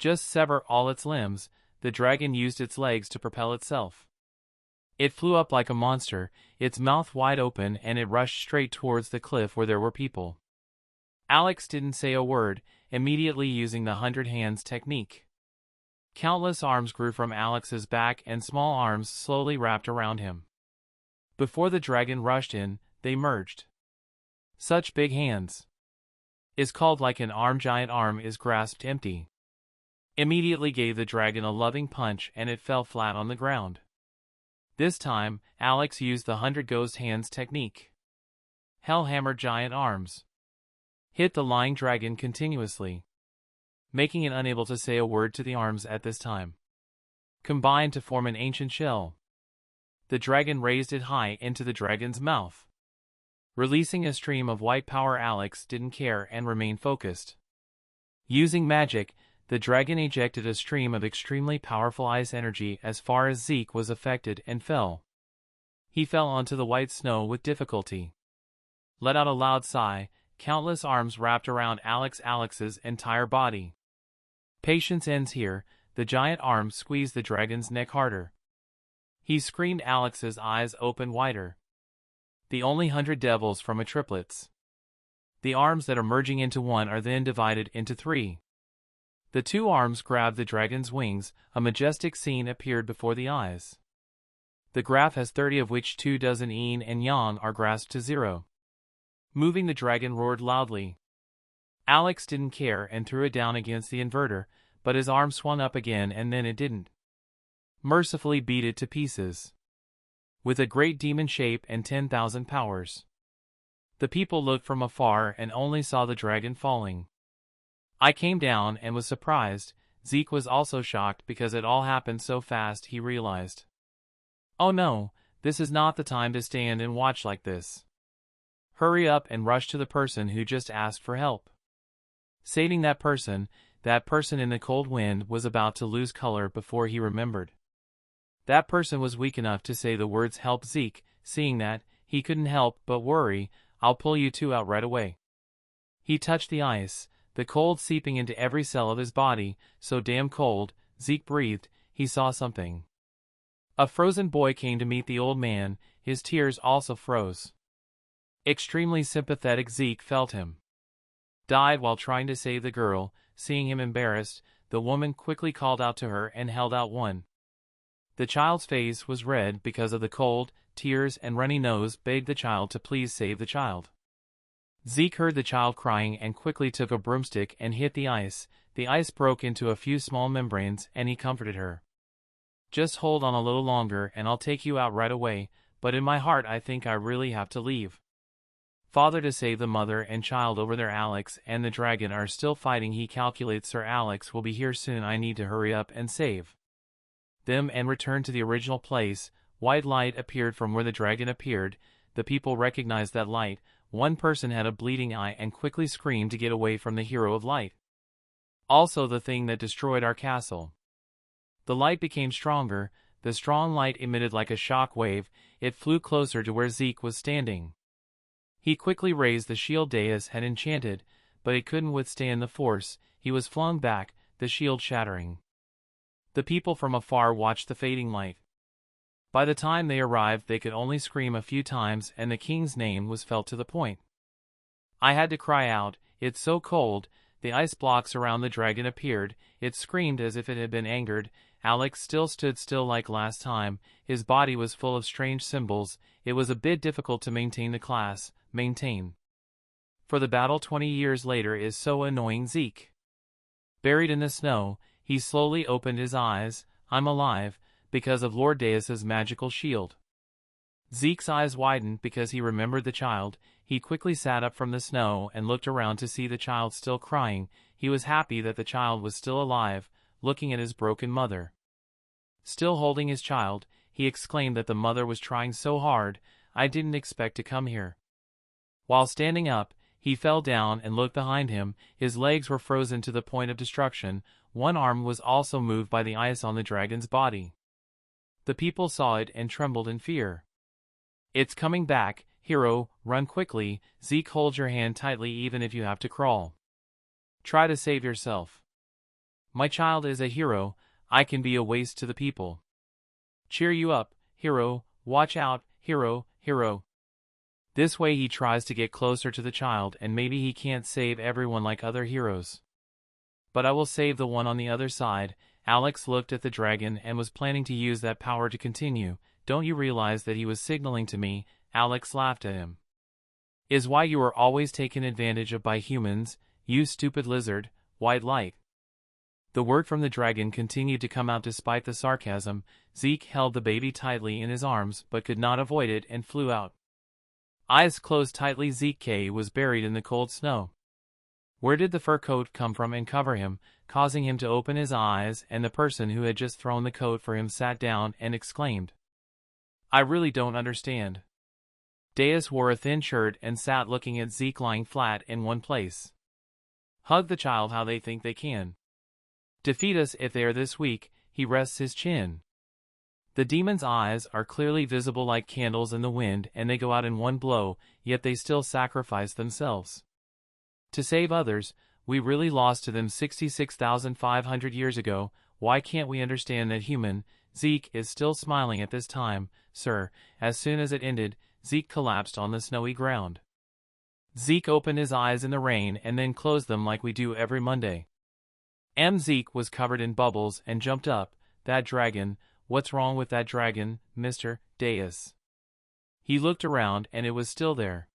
just sever all its limbs, the dragon used its legs to propel itself. It flew up like a monster, its mouth wide open, and it rushed straight towards the cliff where there were people. Alex didn't say a word, immediately using the 100 hands technique. Countless arms grew from Alex's back and small arms slowly wrapped around him. Before the dragon rushed in, they merged. Such big hands. Is called like an arm. Giant arm is grasped empty. Immediately gave the dragon a loving punch and it fell flat on the ground. This time, Alex used the 100 ghost hands technique. Hellhammer giant arms. Hit the lying dragon continuously, making it unable to say a word to the arms at this time. Combined to form an ancient shell. The dragon raised it high into the dragon's mouth. Releasing a stream of white power, Alex didn't care and remained focused. Using magic, the dragon ejected a stream of extremely powerful ice energy as far as Zeke was affected and fell. He fell onto the white snow with difficulty. Let out a loud sigh, countless arms wrapped around Alex's entire body. Patience ends here, the giant arms squeezed the dragon's neck harder. He screamed, Alex's eyes opened wider. The only 100 devils from a triplets. The arms that are merging into one are then divided into 3. The 2 arms grabbed the dragon's wings, a majestic scene appeared before the eyes. The graph has 30 of which 2 dozen yin and yang are grasped to 0. Moving, the dragon roared loudly. Alex didn't care and threw it down against the inverter, but his arm swung up again and then it didn't. Mercifully beat it to pieces. With a great demon shape and 10,000 powers. The people looked from afar and only saw the dragon falling. I came down and was surprised. Zeke was also shocked because it all happened so fast. He realized, oh no, this is not the time to stand and watch like this. Hurry up and rush to the person who just asked for help. Saving that person in the cold wind was about to lose color before he remembered. That person was weak enough to say the words help. Zeke, seeing that, he couldn't help but worry. I'll pull you 2 out right away. He touched the ice, the cold seeping into every cell of his body, so damn cold. Zeke breathed, he saw something. A frozen boy came to meet the old man, his tears also froze. Extremely sympathetic, Zeke felt him. Died while trying to save the girl. Seeing him embarrassed, the woman quickly called out to her and held out one. The child's face was red because of the cold, tears and runny nose begged the child to please save the child. Zeke heard the child crying and quickly took a broomstick and hit the ice. The ice broke into a few small membranes and he comforted her. Just hold on a little longer and I'll take you out right away, but in my heart I think I really have to leave. Father to save the mother and child over there. Alex and the dragon are still fighting. He calculates Sir Alex will be here soon. I need to hurry up and save them and return to the original place. White light appeared from where the dragon appeared. The people recognized that light. One person had a bleeding eye and quickly screamed to get away from the hero of light. Also the thing that destroyed our castle. The light became stronger. The strong light emitted like a shock wave. It flew closer to where Zeke was standing. He quickly raised the shield Deus had enchanted, but it couldn't withstand the force. He was flung back, the shield shattering. The people from afar watched the fading light. By the time they arrived they could only scream a few times and the king's name was felt to the point. I had to cry out, it's so cold. The ice blocks around the dragon appeared. It screamed as if it had been angered. Alex still stood still like last time. His body was full of strange symbols. It was a bit difficult to maintain the class. For the battle 20 years later is so annoying. Zeke. Buried in the snow, he slowly opened his eyes. I'm alive, because of Lord Deus's magical shield. Zeke's eyes widened because he remembered the child. He quickly sat up from the snow and looked around to see the child still crying. He was happy that the child was still alive, looking at his broken mother. Still holding his child, he exclaimed that the mother was trying so hard. I didn't expect to come here. While standing up, he fell down and looked behind him. His legs were frozen to the point of destruction. One arm was also moved by the ice on the dragon's body. The people saw it and trembled in fear. It's coming back, hero, run quickly. Zeke, hold your hand tightly even if you have to crawl. Try to save yourself. My child is a hero, I can be a waste to the people. Cheer you up, hero, watch out, hero, hero. This way he tries to get closer to the child and maybe he can't save everyone like other heroes. But I will save the one on the other side. Alex looked at the dragon and was planning to use that power to continue. Don't you realize that he was signaling to me? Alex laughed at him. Is why you are always taken advantage of by humans, you stupid lizard, white light. The word from the dragon continued to come out despite the sarcasm. Zeke held the baby tightly in his arms but could not avoid it and flew out. Eyes closed tightly, Zeke was buried in the cold snow. Where did the fur coat come from and cover him, causing him to open his eyes, and the person who had just thrown the coat for him sat down and exclaimed, I really don't understand. Deus wore a thin shirt and sat looking at Zeke lying flat in one place. Hug the child how they think they can defeat us if they are this weak, he rests his chin. The demon's eyes are clearly visible like candles in the wind and they go out in one blow, yet they still sacrifice themselves. To save others, we really lost to them 66,500 years ago. Why can't we understand that human? Zeke is still smiling at this time, sir. As soon as it ended, Zeke collapsed on the snowy ground. Zeke opened his eyes in the rain and then closed them like we do every Monday. Zeke was covered in bubbles and jumped up. That dragon, what's wrong with that dragon, Mr. Deus? He looked around and it was still there.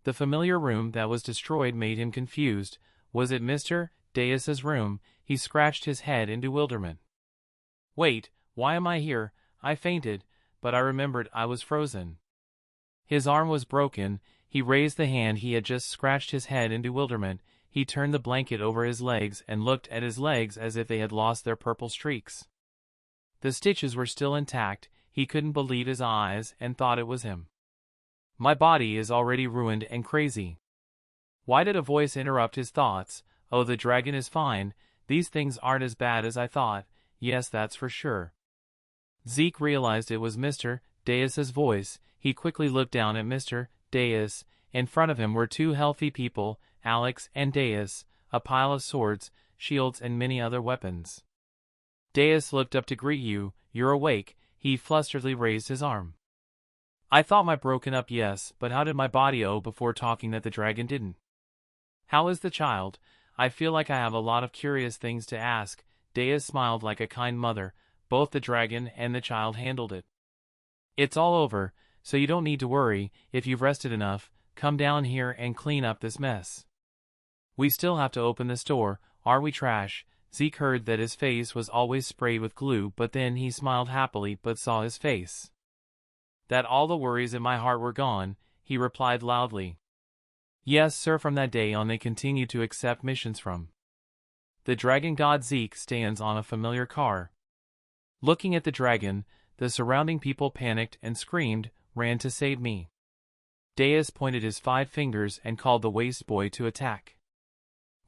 The familiar room that was destroyed made him confused. Was it Mr. Deus's room? He scratched his head in bewilderment. Wait, why am I here? I fainted, but I remembered I was frozen. His arm was broken. He raised the hand he had just scratched his head in bewilderment. He turned the blanket over his legs and looked at his legs as if they had lost their purple streaks. The stitches were still intact. He couldn't believe his eyes and thought it was him. My body is already ruined and crazy. Why did a voice interrupt his thoughts? Oh, the dragon is fine. These things aren't as bad as I thought. Yes, that's for sure. Zeke realized it was Mr. Deus's voice. He quickly looked down at Mr. Deus. In front of him were two healthy people, Alex and Deus, a pile of swords, shields and many other weapons. Deus looked up to greet you. You're awake. He flusteredly raised his arm. I thought my broken up, yes, but how did my body before talking that the dragon didn't? How is the child? I feel like I have a lot of curious things to ask. Deus smiled like a kind mother. Both the dragon and the child handled it. It's all over, so you don't need to worry. If you've rested enough, come down here and clean up this mess. We still have to open this door, are we trash? Zeke heard that his face was always sprayed with glue, but then he smiled happily but saw his face. That all the worries in my heart were gone, he replied loudly. Yes, sir. From that day on they continued to accept missions from the dragon god. Zeke stands on a familiar car. Looking at the dragon, the surrounding people panicked and screamed, ran to save me. Deus pointed his 5 fingers and called the waste boy to attack.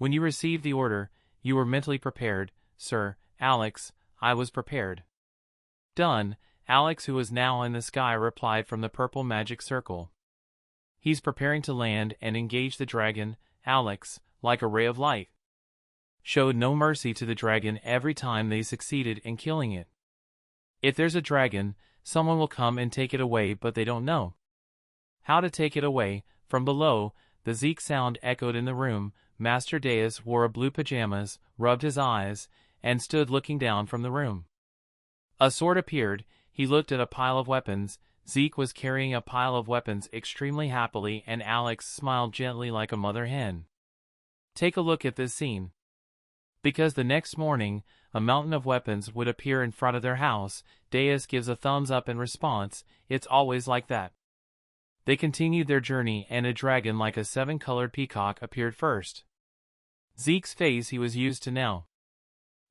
When you received the order, you were mentally prepared, sir. Alex, I was prepared. Done. Alex, who was now in the sky, replied from the purple magic circle. He's preparing to land and engage the dragon. Alex, like a ray of light, showed no mercy to the dragon every time they succeeded in killing it. If there's a dragon, someone will come and take it away, but they don't know how to take it away. From below, the Zeke sound echoed in the room. Master Deus wore a blue pajamas, rubbed his eyes, and stood looking down from the room. A sword appeared. He looked at a pile of weapons. Zeke was carrying a pile of weapons extremely happily, and Alex smiled gently like a mother hen. Take a look at this scene. Because the next morning, a mountain of weapons would appear in front of their house. Deus gives a thumbs up in response. It's always like that. They continued their journey, and a dragon like a 7-colored peacock appeared first. Zeke's face he was used to now.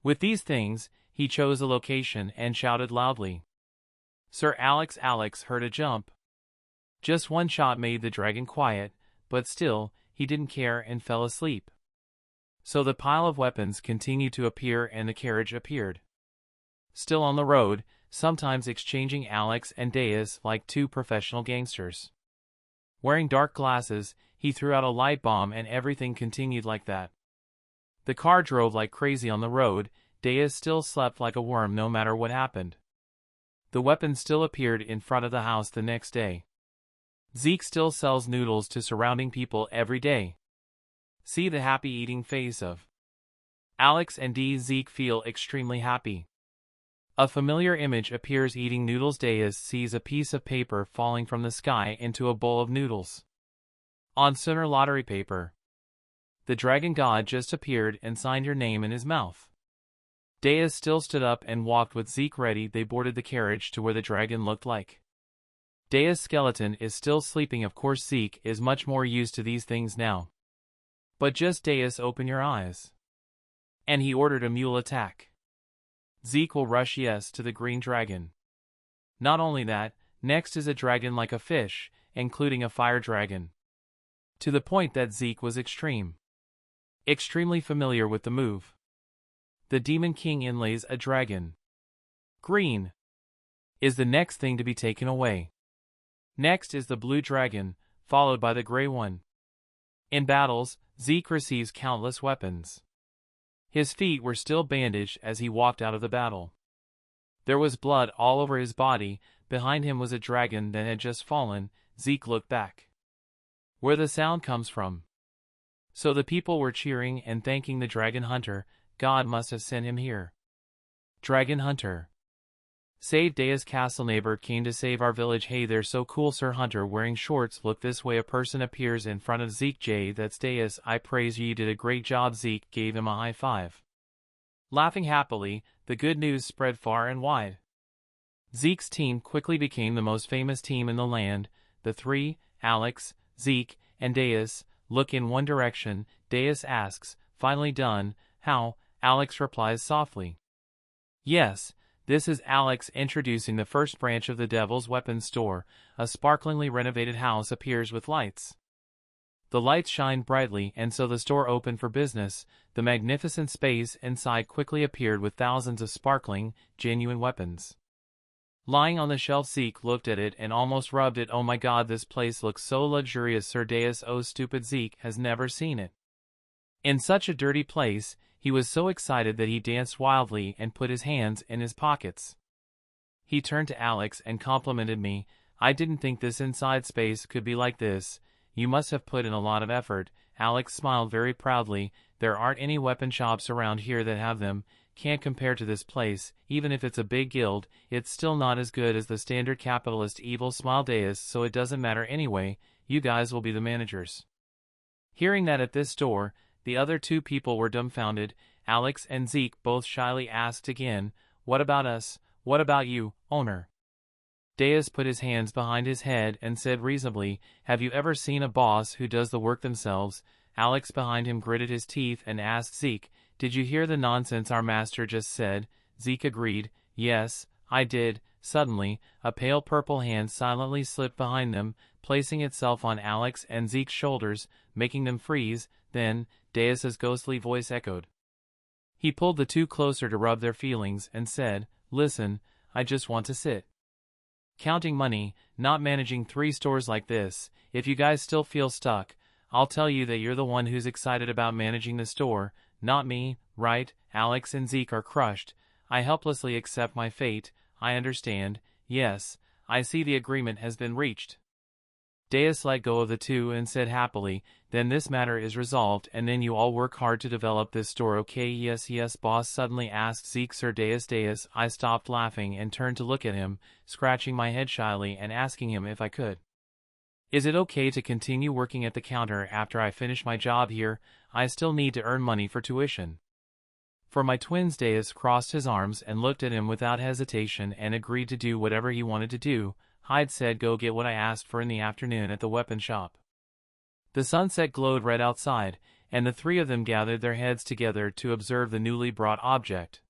With these things, he chose a location and shouted loudly. Sir Alex. Alex heard a jump. Just one shot made the dragon quiet, but still, he didn't care and fell asleep. So the pile of weapons continued to appear and the carriage appeared. Still on the road, sometimes exchanging Alex and Deus like two professional gangsters. Wearing dark glasses, he threw out a light bomb and everything continued like that. The car drove like crazy on the road. Deus still slept like a worm no matter what happened. The weapon still appeared in front of the house the next day. Zeke still sells noodles to surrounding people every day. See the happy eating face of Alex and Zeke feel extremely happy. A familiar image appears eating noodles. Deus sees a piece of paper falling from the sky into a bowl of noodles. On center lottery paper. The dragon god just appeared and signed your name in his mouth. Deus still stood up and walked with Zeke ready. They boarded the carriage to where the dragon looked like. Deus' skeleton is still sleeping. Of course Zeke is much more used to these things now. But just Deus, open your eyes. And he ordered a mule attack. Zeke will rush yes to the green dragon. Not only that, next is a dragon like a fish, including a fire dragon. To the point that Zeke was extremely familiar with the move. The Demon King inlays a dragon. Green is the next thing to be taken away. Next is the blue dragon, followed by the gray one. In battles, Zeke receives countless weapons. His feet were still bandaged as he walked out of the battle. There was blood all over his body. Behind him was a dragon that had just fallen. Zeke looked back. Where the sound comes from. So the people were cheering and thanking the dragon hunter. God must have sent him here. Dragon hunter. Save Deus' castle. Neighbor came to save our village. Hey, they're so cool, Sir Hunter wearing shorts. Look this way. A person appears in front of Zeke. Jay, that's Deus. I praise you did a great job. Zeke gave him a high five. Laughing happily, the good news spread far and wide. Zeke's team quickly became the most famous team in the land. The three, Alex, Zeke, and Deus, look in one direction. Deus asks, finally done, how? Alex replies softly. Yes, this is Alex introducing the first branch of the Devil's Weapons store. A sparklingly renovated house appears with lights. The lights shine brightly and so the store opened for business. The magnificent space inside quickly appeared with thousands of sparkling, genuine weapons. Lying on the shelf, Zeke looked at it and almost rubbed it. Oh my god, this place looks so luxurious. Sir Deus, oh stupid Zeke has never seen it. In such a dirty place, he was so excited that he danced wildly and put his hands in his pockets. He turned to Alex and complimented me. I didn't think this inside space could be like this. You must have put in a lot of effort. Alex smiled very proudly. There aren't any weapon shops around here that have them. Can't compare to this place. Even if it's a big guild, it's still not as good as the standard capitalist evil smile. Deus, so it doesn't matter anyway. You guys will be the managers. Hearing that at this store, the other two people were dumbfounded. Alex and Zeke both shyly asked again, what about us? What about you, owner? Deus put his hands behind his head and said reasonably, have you ever seen a boss who does the work themselves? Alex behind him gritted his teeth and asked Zeke, did you hear the nonsense our master just said? Zeke agreed, yes, I did. Suddenly, a pale purple hand silently slipped behind them, placing itself on Alex and Zeke's shoulders, making them freeze. Then, Deus's ghostly voice echoed. He pulled the two closer to rub their feelings and said, listen, I just want to sit. Counting money, not managing 3 stores like this. If you guys still feel stuck, I'll tell you that you're the one who's excited about managing the store, not me, right? Alex and Zeke are crushed. I helplessly accept my fate. I understand. Yes, I see the agreement has been reached. Deus let go of the two and said happily, then this matter is resolved and then you all work hard to develop this store, okay? Yes, boss suddenly asked Zeke. Sir Deus. I stopped laughing and turned to look at him, scratching my head shyly and asking him if I could. Is it okay to continue working at the counter after I finish my job here? I still need to earn money for tuition. For my twins. Deus crossed his arms and looked at him without hesitation and agreed to do whatever he wanted to do. Hyde said go get what I asked for in the afternoon at the weapon shop. The sunset glowed red outside, and the three of them gathered their heads together to observe the newly brought object.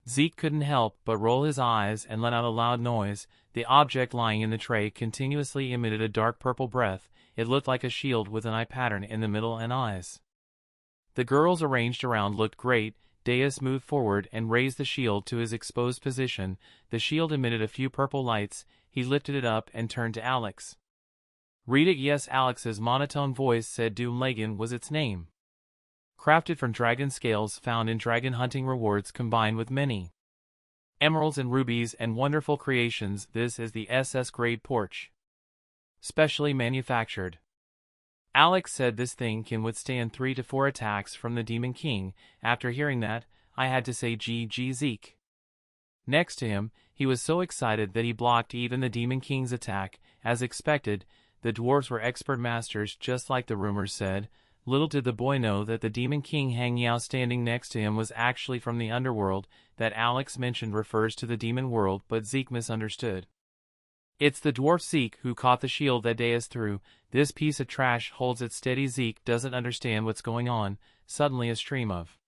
Zeke couldn't help but roll his eyes and let out a loud noise. The object lying in the tray continuously emitted a dark purple breath. It looked like a shield with an eye pattern in the middle and eyes. The girls arranged around looked great. Deus moved forward and raised the shield to his exposed position. The shield emitted a few purple lights. He lifted it up and turned to Alex. Read it. Yes, Alex's monotone voice said Doomlagan was its name. crafted from dragon scales found in dragon hunting rewards combined with many emeralds and rubies and wonderful creations. This is the SS grade porch, specially manufactured. Alex said this thing can withstand 3 to 4 attacks from the Demon King. After hearing that, I had to say GG Zeke. Next to him, he was so excited that he blocked even the Demon King's attack. As expected, the dwarves were expert masters just like the rumors said. Little did the boy know that the Demon King hanging out standing next to him was actually from the underworld. That Alex mentioned refers to the demon world, but Zeke misunderstood. It's the dwarf Zeke who caught the shield that Deus threw. This piece of trash holds it steady. Zeke doesn't understand what's going on. Suddenly a stream of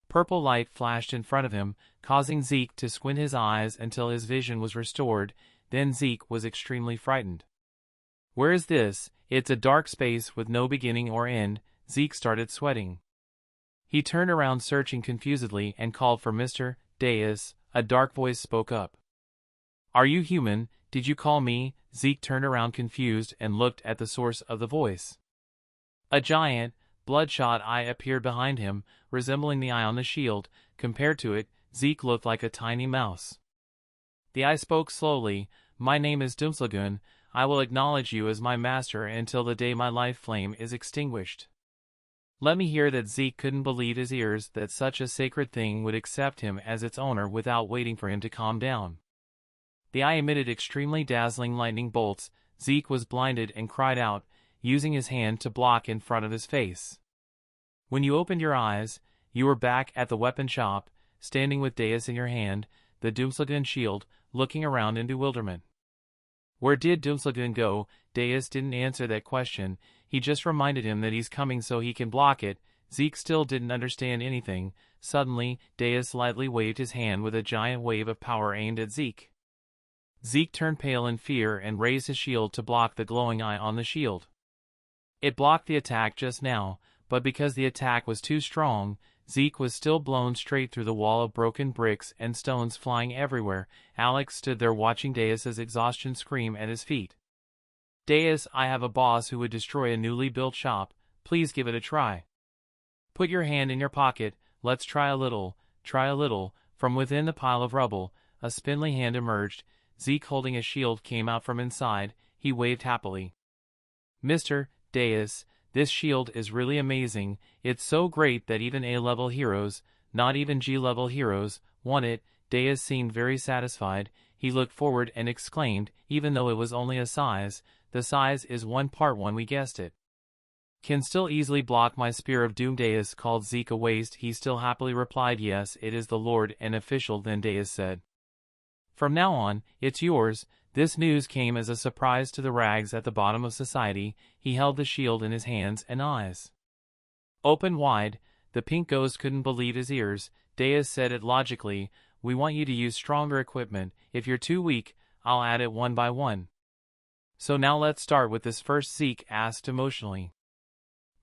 purple light flashed in front of him, causing Zeke to squint his eyes until his vision was restored. Then Zeke was extremely frightened. Where is this? It's a dark space with no beginning or end. Zeke started sweating. He turned around searching confusedly and called for Mr. Deus. A dark voice spoke up. Are you human? Did you call me? Zeke turned around confused and looked at the source of the voice. A giant, bloodshot eye appeared behind him, resembling the eye on the shield. Compared to it, Zeke looked like a tiny mouse. The eye spoke slowly. My name is Dumslagun. I will acknowledge you as my master until the day my life flame is extinguished. Let me hear that. Zeke couldn't believe his ears that such a sacred thing would accept him as its owner without waiting for him to calm down. The eye emitted extremely dazzling lightning bolts. Zeke was blinded and cried out, using his hand to block in front of his face. When you opened your eyes, you were back at the weapon shop, standing with Deus in your hand, the Dumslagun shield, looking around in bewilderment. Where did Dumslagun go? Deus didn't answer that question. He just reminded him that he's coming so he can block it. Zeke still didn't understand anything. Suddenly, Deus lightly waved his hand with a giant wave of power aimed at Zeke. Zeke turned pale in fear and raised his shield to block the glowing eye on the shield. It blocked the attack just now, but because the attack was too strong, Zeke was still blown straight through the wall of broken bricks and stones flying everywhere. Alex stood there watching Deus's exhaustion scream at his feet. Deus, I have a boss who would destroy a newly built shop. Please give it a try. Put your hand in your pocket. Let's try a little. Try a little. From within the pile of rubble, a spindly hand emerged. Zeke holding a shield came out from inside. He waved happily. Mr. Deus, this shield is really amazing. It's so great that even A-level heroes, not even G-level heroes, want it. Deus seemed very satisfied. He looked forward and exclaimed, even though it was only a size, the size is 1/1, we guessed it. Can still easily block my spear of doom. Deus called Zeke a waste. He still happily replied, yes, it is the Lord and official. Then Deus said, from now on, it's yours. This news came as a surprise to the rags at the bottom of society. He held the shield in his hands and eyes open wide. The pink ghost couldn't believe his ears. Deus said it logically, we want you to use stronger equipment. If you're too weak, I'll add it one by one. So now let's start with this first. Zeke asked emotionally.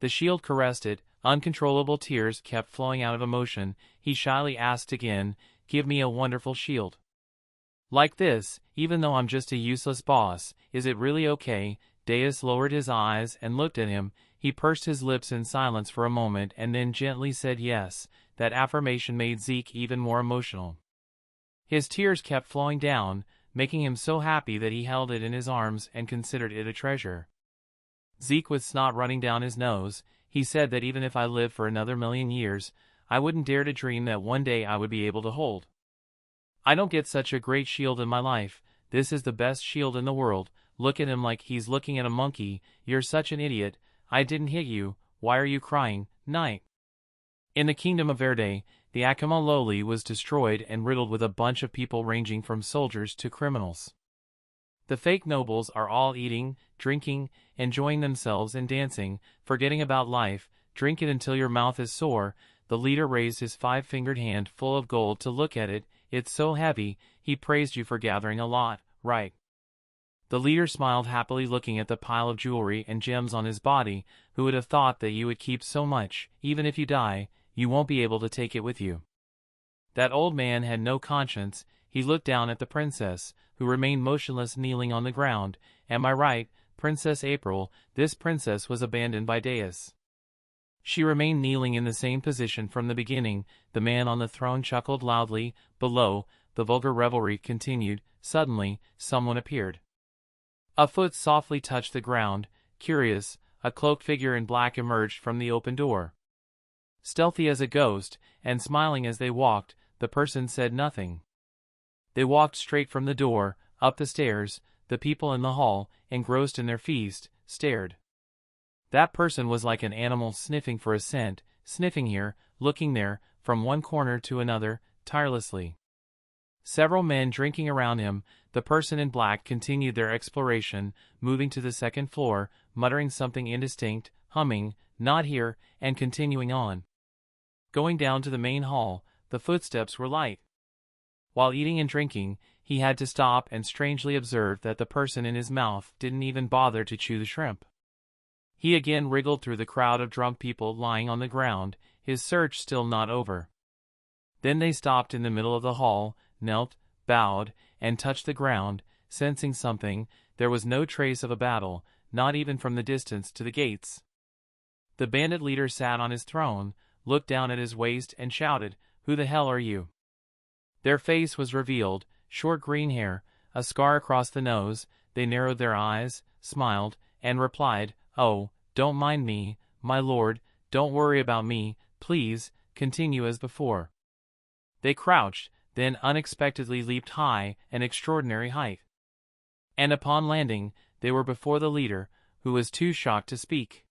The shield caressed it. Uncontrollable tears kept flowing out of emotion. He shyly asked again, give me a wonderful shield. Like this, even though I'm just a useless boss, is it really okay? Deus lowered his eyes and looked at him. He pursed his lips in silence for a moment and then gently said yes. That affirmation made Zeke even more emotional. His tears kept flowing down, making him so happy that he held it in his arms and considered it a treasure. Zeke with snot running down his nose, he said that even if I lived for another 1,000,000 years, I wouldn't dare to dream that one day I would be able to hold. I don't get such a great shield in my life. This is the best shield in the world. Look at him like he's looking at a monkey. You're such an idiot. I didn't hit you. Why are you crying? Night. In the kingdom of Verde, the Akama Loli was destroyed and riddled with a bunch of people ranging from soldiers to criminals. The fake nobles are all eating, drinking, enjoying themselves and dancing, forgetting about life. Drink it until your mouth is sore. The leader raised his 5-fingered hand full of gold to look at it. It's so heavy. He praised you for gathering a lot, right? The leader smiled happily looking at the pile of jewelry and gems on his body. Who would have thought that you would keep so much? Even if you die, you won't be able to take it with you. That old man had no conscience. He looked down at the princess, who remained motionless kneeling on the ground. Am I right, Princess April? This princess was abandoned by Deus. She remained kneeling in the same position from the beginning. The man on the throne chuckled loudly. Below, the vulgar revelry continued. Suddenly, someone appeared. A foot softly touched the ground. Curious, a cloaked figure in black emerged from the open door. Stealthy as a ghost, and smiling as they walked, the person said nothing. They walked straight from the door, up the stairs. The people in the hall, engrossed in their feast, stared. That person was like an animal sniffing for a scent, sniffing here, looking there, from one corner to another, tirelessly. Several men drinking around him. The person in black continued their exploration, moving to the second floor, muttering something indistinct, humming, "Not here," and continuing on. Going down to the main hall, the footsteps were light. While eating and drinking, he had to stop and strangely observed that the person in his mouth didn't even bother to chew the shrimp. He again wriggled through the crowd of drunk people lying on the ground, his search still not over. Then they stopped in the middle of the hall, knelt, bowed, and touched the ground, sensing something. There was no trace of a battle, not even from the distance to the gates. The bandit leader sat on his throne, looked down at his waist and shouted, "Who the hell are you?" Their face was revealed, short green hair, a scar across the nose. They narrowed their eyes, smiled, and replied, "Oh, don't mind me, my lord, don't worry about me, please, continue as before." They crouched, then unexpectedly leaped high, an extraordinary height. And upon landing, they were before the leader, who was too shocked to speak.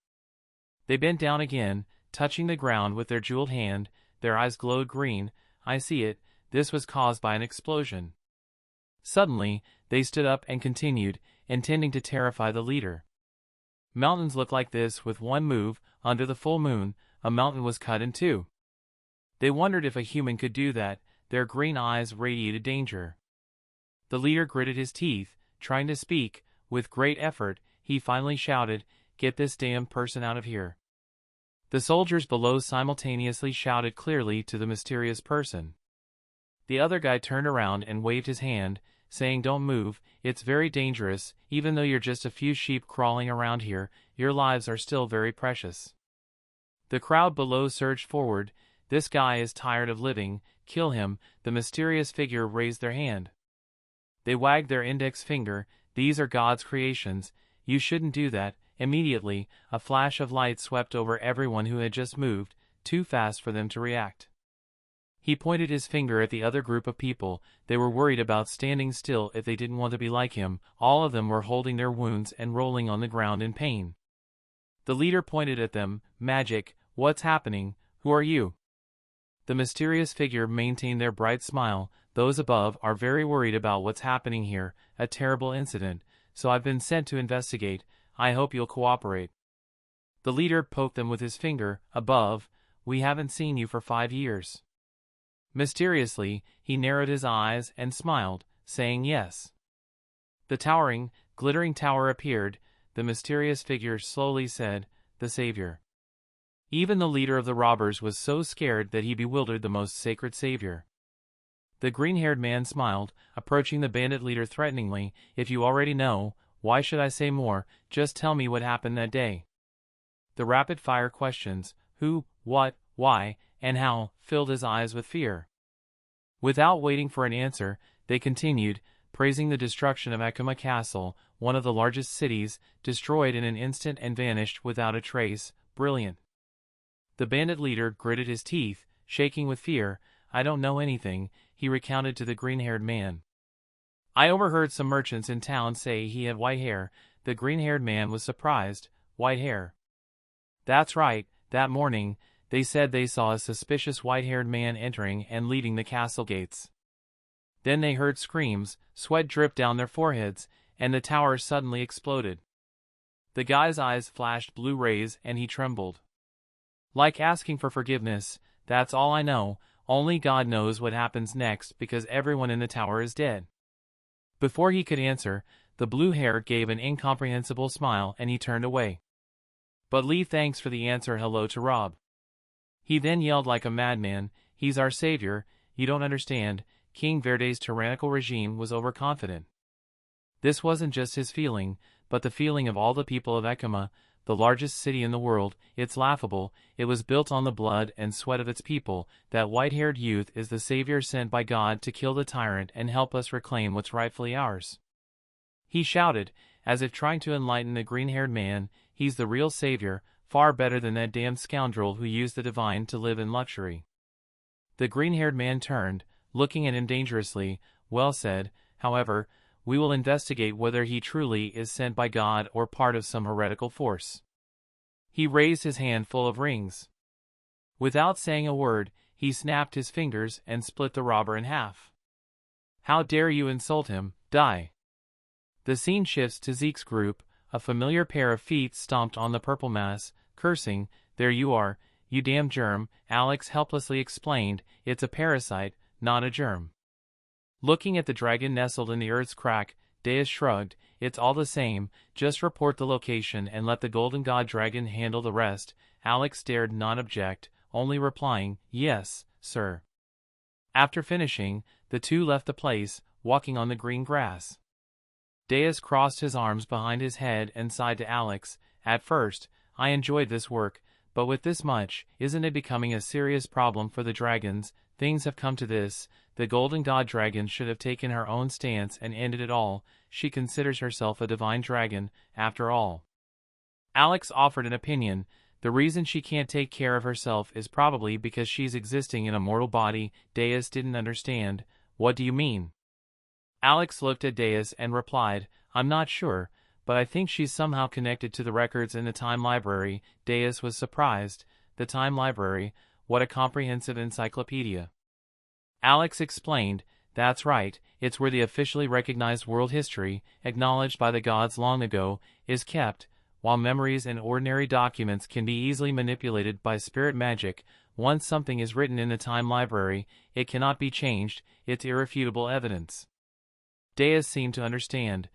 They bent down again, touching the ground with their jeweled hand. Their eyes glowed green. "I see it, this was caused by an explosion." Suddenly, they stood up and continued, intending to terrify the leader. Mountains look like this with one move. Under the full moon, a mountain was cut in two. They wondered if a human could do that. Their green eyes radiated danger. The leader gritted his teeth, trying to speak. With great effort, he finally shouted, "Get this damned person out of here." The soldiers below simultaneously shouted clearly to the mysterious person. The other guy turned around and waved his hand, saying, "Don't move, it's very dangerous. Even though you're just a few sheep crawling around here, your lives are still very precious." The crowd below surged forward. "This guy is tired of living, kill him." The mysterious figure raised their hand. They wagged their index finger. "These are God's creations, you shouldn't do that." Immediately, a flash of light swept over everyone who had just moved, too fast for them to react. He pointed his finger at the other group of people. They were worried about standing still if they didn't want to be like him. All of them were holding their wounds and rolling on the ground in pain. The leader pointed at them. "Magic, what's happening? Who are you?" The mysterious figure maintained their bright smile. "Those above are very worried about what's happening here, a terrible incident, so I've been sent to investigate. I hope you'll cooperate." The leader poked them with his finger. "Above, we haven't seen you for 5 years." Mysteriously, he narrowed his eyes and smiled, saying yes. The towering, glittering tower appeared. The mysterious figure slowly said, "The Savior." Even the leader of the robbers was so scared that he bewildered the most sacred savior. The green-haired man smiled, approaching the bandit leader threateningly. "If you already know, why should I say more? Just tell me what happened that day." The rapid-fire questions, who, what, why, and how, filled his eyes with fear. Without waiting for an answer, they continued, praising the destruction of Akuma Castle, one of the largest cities, destroyed in an instant and vanished without a trace. Brilliant. The bandit leader gritted his teeth, shaking with fear. "I don't know anything," he recounted to the green-haired man. "I overheard some merchants in town say he had white hair." The green-haired man was surprised. "White hair?" "That's right. That morning, they said they saw a suspicious white-haired man entering and leaving the castle gates. Then they heard screams, sweat dripped down their foreheads, and the tower suddenly exploded." The guy's eyes flashed blue rays and he trembled. "Like asking for forgiveness, that's all I know. Only God knows what happens next because everyone in the tower is dead." Before he could answer, the blue hair gave an incomprehensible smile and he turned away. "But Lee, thanks for the answer. Hello to Rob." He then yelled like a madman, "He's our savior, you don't understand." King Verde's tyrannical regime was overconfident. This wasn't just his feeling, but the feeling of all the people of Ekima. the largest city in the world. It's laughable, it was built on the blood and sweat of its people. That white-haired youth is the savior sent by God to kill the tyrant and help us reclaim what's rightfully ours. He shouted, as if trying to enlighten the green-haired man. He's the real savior, far better than that damned scoundrel who used the divine to live in luxury. The green-haired man turned, looking at him dangerously. Well said. However, we will investigate whether he truly is sent by God or part of some heretical force. He raised his hand full of rings. Without saying a word, he snapped his fingers and split the robber in half. How dare you insult him? Die! The scene shifts to Zeke's group. A familiar pair of feet stomped on the purple mass, cursing. There you are, you damn germ, Alex helplessly explained. It's a parasite, not a germ. Looking at the dragon nestled in the earth's crack, Deus shrugged. It's all the same, just report the location and let the golden god dragon handle the rest. Alex dared not object, only replying, yes, sir. After finishing, the two left the place, walking on the green grass. Deus crossed his arms behind his head and sighed to Alex. At first, I enjoyed this work, but with this much, isn't it becoming a serious problem for the dragons? Things have come to this. The golden god dragon should have taken her own stance and ended it all. She considers herself a divine dragon, after all. Alex offered an opinion. The reason she can't take care of herself is probably because she's existing in a mortal body. Deus didn't understand. What do you mean? Alex looked at Deus and replied, I'm not sure, but I think she's somehow connected to the records in the Time Library. Deus was surprised. The Time Library? What a comprehensive encyclopedia. Alex explained, that's right, it's where the officially recognized world history, acknowledged by the gods long ago, is kept. While memories and ordinary documents can be easily manipulated by spirit magic, once something is written in the Time Library, it cannot be changed. It's irrefutable evidence. Deus seemed to understand.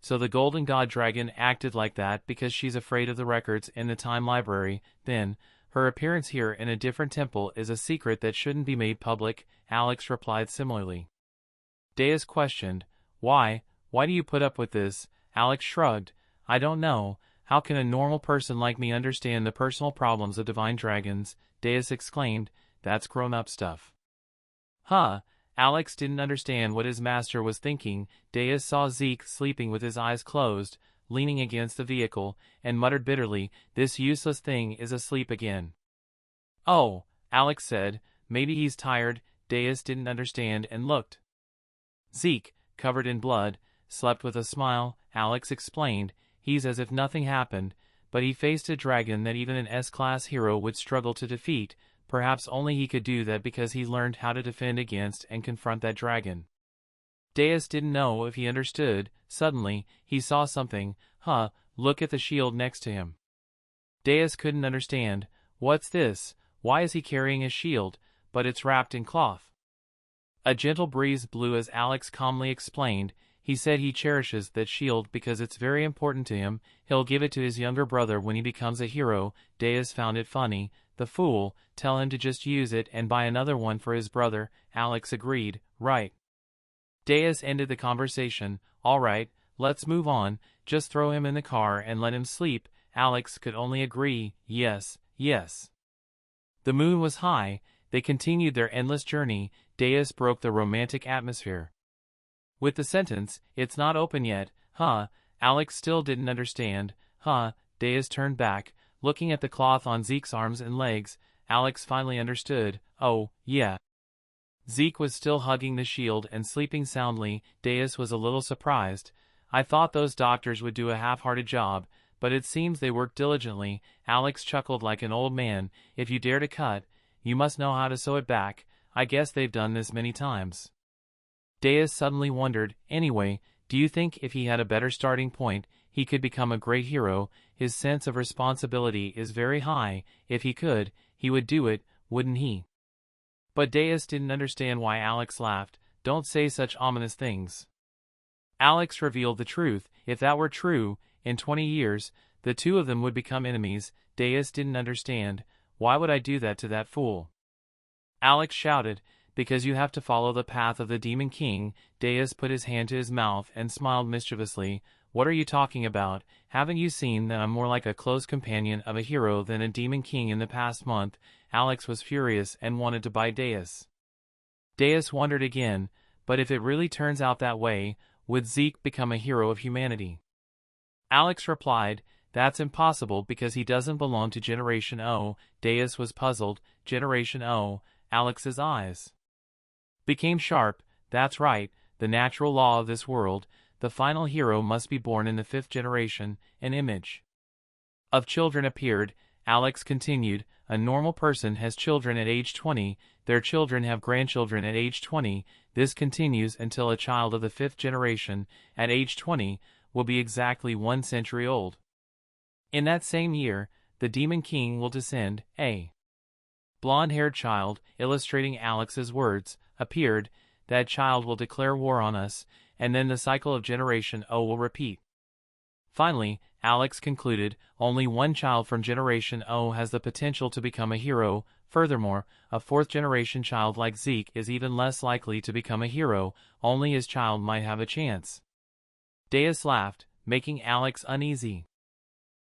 So the golden god dragon acted like that because she's afraid of the records in the Time Library. Then, her appearance here in a different temple is a secret that shouldn't be made public. Alex replied similarly. Deus questioned, Why do you put up with this? Alex shrugged, I don't know. How can a normal person like me understand the personal problems of divine dragons? Deus exclaimed, that's grown-up stuff. Huh? Alex didn't understand what his master was thinking. Deus saw Zeke sleeping with his eyes closed, leaning against the vehicle, and muttered bitterly, this useless thing is asleep again. Oh, Alex said, maybe he's tired. Deus didn't understand and looked. Zeke, covered in blood, slept with a smile. Alex explained, he's as if nothing happened, but he faced a dragon that even an S-class hero would struggle to defeat. Perhaps only he could do that because he learned how to defend against and confront that dragon. Deus didn't know if he understood. Suddenly, he saw something. Look at the shield next to him. Deus couldn't understand. What's this? Why is he carrying a shield? But it's wrapped in cloth. A gentle breeze blew as Alex calmly explained. He said he cherishes that shield because it's very important to him. He'll give it to his younger brother when he becomes a hero. Deus found it funny. The fool, tell him to just use it and buy another one for his brother. Alex agreed, right. Deus ended the conversation. All right, let's move on. Just throw him in the car and let him sleep. Alex could only agree, yes, yes. The moon was high. They continued their endless journey. Deus broke the romantic atmosphere with the sentence, it's not open yet. Alex still didn't understand. Deus turned back, looking at the cloth on Zeke's arms and legs. Alex finally understood. Oh, yeah. Zeke was still hugging the shield and sleeping soundly. Deus was a little surprised. I thought those doctors would do a half-hearted job, but it seems they worked diligently. Alex chuckled like an old man. If you dare to cut, you must know how to sew it back. I guess they've done this many times. Deus suddenly wondered, anyway, do you think if he had a better starting point, he could become a great hero? His sense of responsibility is very high. If he could, he would do it, wouldn't he? But Deus didn't understand why Alex laughed. Don't say such ominous things. Alex revealed the truth. If that were true, in 20 years, the two of them would become enemies. Deus didn't understand. Why would I do that to that fool? Alex shouted, because you have to follow the path of the Demon King. Deus put his hand to his mouth and smiled mischievously. what are you talking about? Haven't you seen that I'm more like a close companion of a hero than a demon king in the past month? Alex was furious and wanted to bite Deus. Deus wondered again, but if it really turns out that way, would Zeke become a hero of humanity? Alex replied, that's impossible because he doesn't belong to Generation O. Deus was puzzled. Generation O. Alex's eyes became sharp. That's right, the natural law of this world. The final hero must be born in the 5th generation. An image of children appeared. Alex continued, a normal person has children at age 20, their children have grandchildren at age 20, this continues until a child of the 5th generation, at age 20, will be exactly 1 century old. In that same year, the Demon King will descend. A blonde-haired child, illustrating Alex's words, appeared. That child will declare war on us, and then the cycle of Generation O will repeat. Finally, Alex concluded, only one child from Generation O has the potential to become a hero. Furthermore, a 4th-generation child like Zeke is even less likely to become a hero, only his child might have a chance. Deus laughed, making Alex uneasy.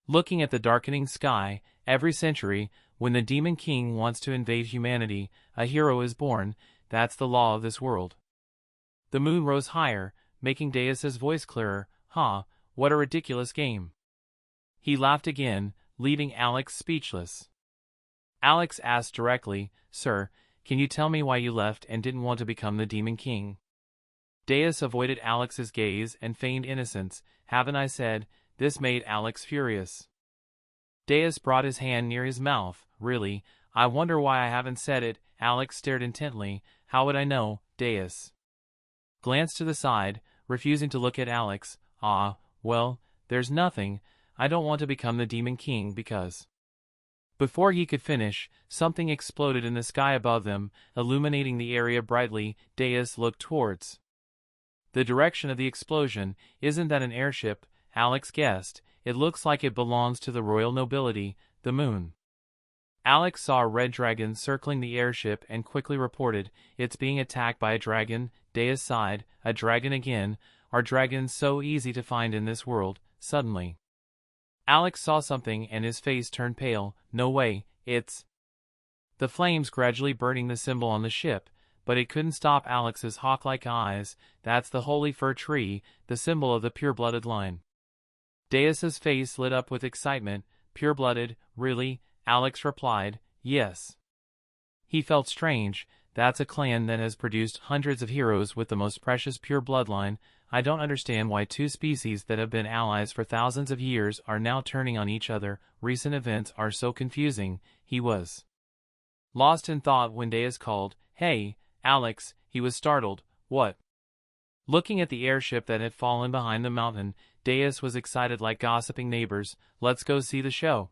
Looking at the darkening sky, every century, when the Demon King wants to invade humanity, a hero is born. That's the law of this world. The moon rose higher, making Deus's voice clearer. What a ridiculous game. He laughed again, leaving Alex speechless. Alex asked directly, Sir, can you tell me why you left and didn't want to become the Demon King? Deus avoided Alex's gaze and feigned innocence. Haven't I said? This made Alex furious. Deus brought his hand near his mouth. Really, I wonder why I haven't said it. Alex stared intently. How would I know? Deus glanced to the side, refusing to look at Alex. Well, there's nothing. I don't want to become the Demon King because... Before he could finish, something exploded in the sky above them, illuminating the area brightly. Deus looked towards the direction of the explosion. Isn't that an airship? Alex guessed. It looks like it belongs to the royal nobility, the moon. Alex saw a red dragon circling the airship and quickly reported, it's being attacked by a dragon. Deus sighed, a dragon again? Are dragons so easy to find in this world? Suddenly, Alex saw something and his face turned pale. No way, it's the flames gradually burning the symbol on the ship, but it couldn't stop Alex's hawk-like eyes. That's the holy fir tree, the symbol of the pure-blooded line. Deus's face lit up with excitement. Pure-blooded, really? Alex replied, yes. He felt strange. That's a clan that has produced hundreds of heroes with the most precious pure bloodline. I don't understand why 2 species that have been allies for thousands of years are now turning on each other. Recent events are so confusing. He was lost in thought when Deus called, Hey, Alex. He was startled. What? Looking at the airship that had fallen behind the mountain, Deus was excited like gossiping neighbors. Let's go see the show.